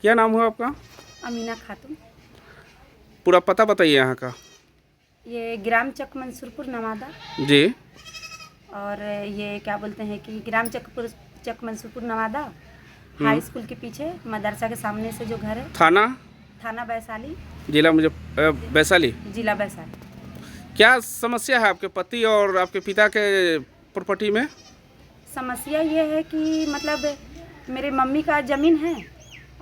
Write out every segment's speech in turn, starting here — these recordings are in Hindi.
क्या नाम हुआ आपका? अमीना खातून। पूरा पता बताइए यहाँ का। ये ग्राम चक मंसूरपुर नवादा। जी। और ये क्या बोलते हैं कि ग्राम चक मंसूरपुर नवादा हाई स्कूल के पीछे मदरसा के सामने से जो घर है। थाना वैशाली, जिला मुझे वैशाली। जिला वैशाली। क्या समस्या है आपके पति और आपके पिता के प्रॉपर्टी में? समस्या ये है कि मतलब मेरे मम्मी का ज़मीन है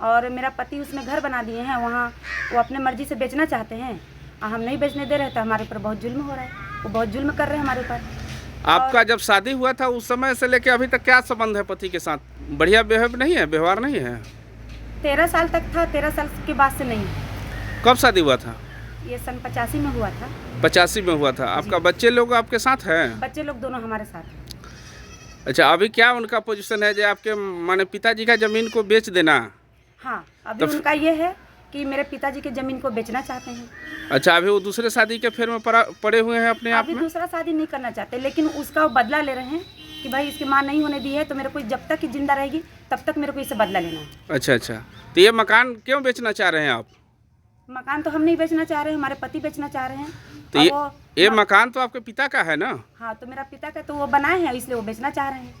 और मेरा पति उसमें घर बना दिए हैं। वहाँ वो अपने मर्ज़ी से बेचना चाहते हैं और हम नहीं बेचने दे रहे, तो हमारे ऊपर बहुत जुल्म हो रहा है। वो बहुत जुल्म कर रहे हैं हमारे ऊपर। आपका जब शादी हुआ था उस समय से लेकर अभी तक क्या संबंध है पति के साथ? बढ़िया व्यवहार नहीं है? 13 साल तक था, 13 साल के बाद से नहीं। कब शादी हुआ था? ये सन 85 में हुआ था। 85 में हुआ था। आपका बच्चे लोग आपके साथ हैं? बच्चे लोग दोनों हमारे साथ हैं। अच्छा, अभी क्या उनका पोजीशन है जो आपके माने पिताजी का ज़मीन को बेच देना? हाँ, अभी उनका ये है कि मेरे पिताजी के ज़मीन को बेचना चाहते हैं। अच्छा, अभी वो दूसरे शादी के फेर में पड़े हुए हैं अपने आप में? अभी दूसरा शादी नहीं करना चाहते, लेकिन उसका वो बदला ले रहे हैं कि भाई इसकी माँ नहीं होने दी है तो मेरे को जब तक जिंदा रहेगी तब तक मेरे को इससे बदला लेना है। अच्छा, तो ये मकान क्यों बेचना चाह रहे हैं आप? मकान तो हम नहीं बेचना चाह रहे हैं, हमारे पति बेचना चाह रहे हैं। तो ये मकान तो आपके पिता का है ना? हाँ, तो मेरा पिता का तो वो बनाए हैं, इसलिए वो बेचना चाह रहे हैं।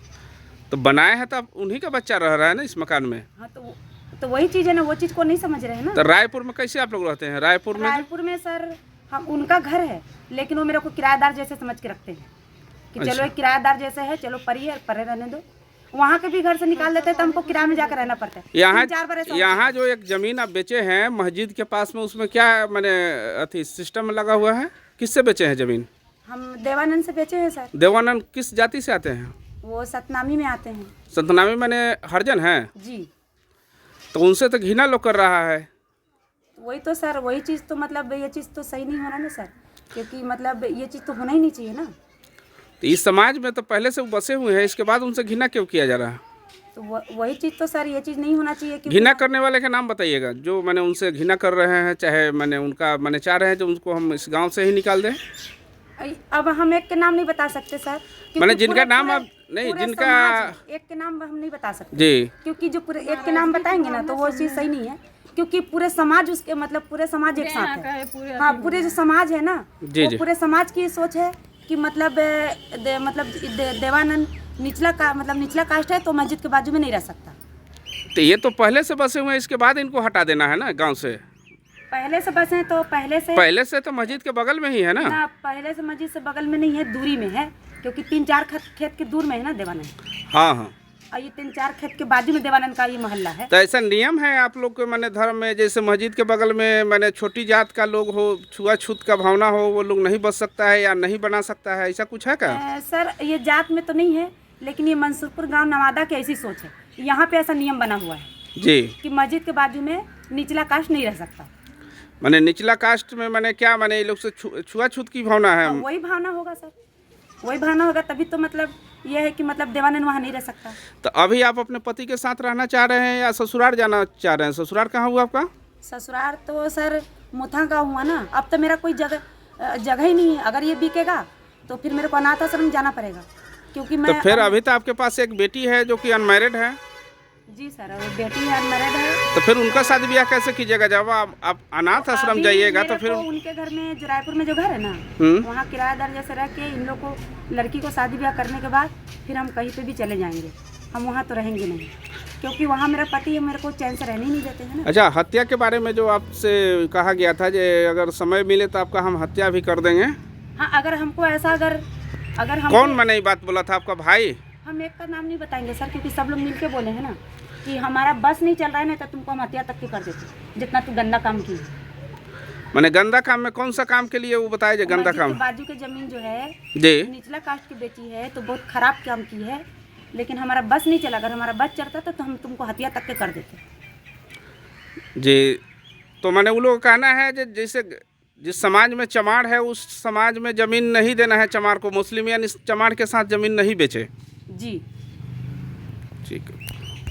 तो बनाए हैं तो अब उन्हीं का बच्चा रह रहा है ना इस मकान में? हाँ, तो वही चीज़ है ना, वो चीज़ को नहीं समझ रहे हैं ना। तो रायपुर में कैसे आप लोग रहते हैं? रायपुर में सर हम उनका घर है, लेकिन वो मेरे को किराएदार जैसे समझ के रखते हैं कि अच्छा। चलो एक किराएदार जैसे है, चलो परे रहने दो। वहाँ के भी घर से निकाल देते हैं तो हमको किराए में जाकर रहना पड़ता है। यहाँ जो एक जमीन आप बेचे हैं मस्जिद के पास में, उसमें क्या मैंने अथी सिस्टम लगा हुआ है? किससे बेचे हैं जमीन? हम देवानंद से बेचे हैं सर। देवानंद किस जाति से आते हैं? वो सतनामी में आते हैं। सतनामी मैंने हरिजन है जी। तो उनसे तो घिना लोग कर रहा है। वही तो सर, वही चीज़ तो मतलब ये चीज़ तो सही नहीं हो रहा ना सर, क्योंकि मतलब ये चीज़ तो होना ही नहीं चाहिए ना। तो इस समाज में तो पहले से वो बसे हुए हैं, इसके बाद उनसे घिना क्यों किया जा रहा है? तो वही चीज़ तो सर, ये चीज़ नहीं होना चाहिए। घिना करने वाले का नाम बताइएगा जो मैंने उनसे घिना कर रहे हैं, चाहे मैंने उनका मैंने चाह रहे हैं जो उनको हम इस गांव से ही निकाल दें। अब हम एक के नाम नहीं बता सकते सर, मैंने जिनका नाम आप नहीं, जिनका एक के नाम हम नहीं बता सकते जी, क्योंकि जो पूरे एक के नाम बताएंगे ना तो वो चीज़ सही नहीं है, क्योंकि पूरे समाज उसके मतलब पूरे समाज एक साथ है। हाँ, पूरे जो समाज है ना, वो पूरे समाज की सोच है कि मतलब देवानंद निचला कास्ट है तो मस्जिद के बाजू में नहीं रह सकता। तो ये तो पहले से बसे हुए हैं, इसके बाद इनको हटा देना है ना गांव से? पहले से बसे हैं तो पहले से तो मस्जिद के बगल में ही है ना? पहले से मस्जिद से बगल में नहीं है, दूरी में है, क्योंकि 3-4 खेत के दूर में है ना देवानंद। हाँ। और ये 3-4 खेत के बाजू में देवानंद का ये मोहल्ला है। तो ऐसा नियम है आप लोग के मैंने धर्म में, जैसे मस्जिद के बगल में मैंने छोटी जात का लोग हो, छुआछूत का भावना हो, वो लोग नहीं बच सकता है या नहीं बना सकता है, ऐसा कुछ है क्या? सर ये जात में तो नहीं है, लेकिन ये मंसूरपुर गांव नवादा की ऐसी सोच है। यहाँ पे ऐसा नियम बना हुआ है जी कि मस्जिद के बाजू में निचला कास्ट नहीं रह सकता। मैंने निचला कास्ट में मैंने क्या मैंने ये लोग से छुआछूत की भावना है? वही भावना होगा सर, वही भावना होगा, तभी तो मतलब ये है कि मतलब देवानंद वहाँ नहीं रह सकता। तो अभी आप अपने पति के साथ रहना चाह रहे हैं या ससुराल जाना चाह रहे हैं? ससुराल कहाँ हुआ आपका? ससुराल तो सर मुथा गाँव हुआ ना, अब तो मेरा कोई जगह ही नहीं है। अगर ये बिकेगा तो फिर मेरे को अनाथ आश्रम जाना पड़ेगा, क्योंकि मैं तो फिर अभी तो आपके पास एक बेटी है जो कि अनमैरिड है। जी सर, वो बेटी है अनमैरिड है। तो फिर उनका शादी ब्याह कैसे कीजिएगा? जब आप अनाथ आश्रम जाइएगा तो फिर उनके घर में जो रायपुर में जो घर है ना, वहाँ किराएदार जैसे रह के इन लोग को लड़की को शादी ब्याह करने के बाद फिर हम कहीं पे भी चले जाएंगे, हम वहाँ तो रहेंगे नहीं, क्योंकि वहाँ मेरा पति मेरे को चैन से रहने ही नहीं देते हैं ना। अच्छा, हत्या के बारे में जो आपसे कहा गया था कि अगर समय मिले तो आपका हम हत्या भी कर देंगे। हाँ, अगर हमको ऐसा अगर हम कौन मैंने ये बात बोला था? आपका भाई? हम एक का नाम नहीं बताएंगे सर, क्योंकि सब लोग मिलके बोले हैं ना कि हमारा बस नहीं चल रहा है ना, तो तुमको हम हत्या तक की कर देते जितना तू गंदा काम की। मैंने गंदा काम में कौन सा काम के लिए वो बताया जो गंदा काम? बाजू के जमीन जो है जी, निचला कास्ट की बेची है तो बहुत खराब काम की है, लेकिन हमारा बस नहीं चला। अगर हमारा बस चलता तो हम तुमको हत्या तक के कर देते। जी, तो मैंने वो लोग कहना है जैसे जिस समाज में चमार है उस समाज में ज़मीन नहीं देना है चमार को, मुस्लिम यानी चमार के साथ ज़मीन नहीं बेचे। जी ठीक है।